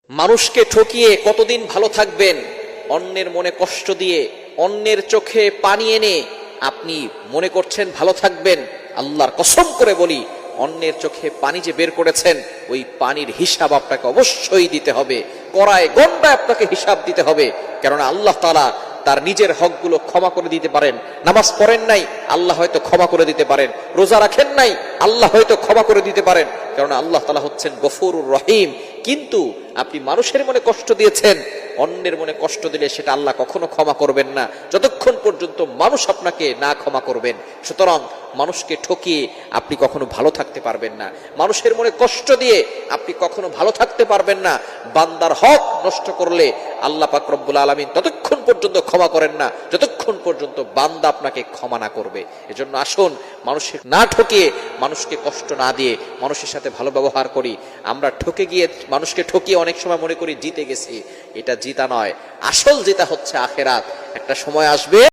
মানুষকে ঠকিয়ে কতদিন ভালো থাকবেন? অন্যের মনে কষ্ট দিয়ে, অন্যের চোখে পানি এনে আপনি মনে করছেন ভালো থাকবেন। আল্লাহর কসম করে বলি, অন্যের চোখে পানি যে বের করেছেন, ওই পানির হিসাব আপনাকে অবশ্যই দিতে হবে। কড়ায় গন্ডায় আপনাকে হিসাব দিতে হবে। কেননা আল্লাহ তাআলা তার নিজের হকগুলো ক্ষমা করে দিতে পারেন। নামাজ পড়েন নাই, আল্লাহ হয়তো ক্ষমা করে দিতে পারেন। রোজা রাখেন নাই, আল্লাহ হয়তো ক্ষমা করে দিতে পারেন। কারণ আল্লাহ তাআলা হচ্ছেন গফুরুর রহিম। কিন্তু আপনি মানুষের মনে কষ্ট দিয়েছেন, অন্যের মনে কষ্ট দিলে সেটা আল্লাহ কখনো ক্ষমা করবেন না, যতক্ষণ পর্যন্ত মানুষ আপনাকে না ক্ষমা করবেন। সুতরাং মানুষকে ঠকিয়ে আপনি কখনো ভালো থাকতে পারবেন না। মানুষের মনে কষ্ট দিয়ে আপনি কখনো ভালো থাকতে পারবেন না। বান্দার হক নষ্ট করলে আল্লাহ পাক রব্বুল আলামিন ততক্ষণ পর্যন্ত ক্ষমা করেন না, যতক্ষণ পর্যন্ত বান্দা আপনাকে ক্ষমা না করবে। এজন্য আসুন, মানুষের না ঠকিয়ে, মানুষকে কষ্ট না দিয়ে মানুষের সাথে ভালো ব্যবহার করি। আমরা ঠকে গিয়ে, মানুষকে ঠকিয়ে অনেক সময় মনে করি জিতে গেছি। এটা জিতা নয়, আসল জেতা হচ্ছে আখিরাত। একটা সময় আসবে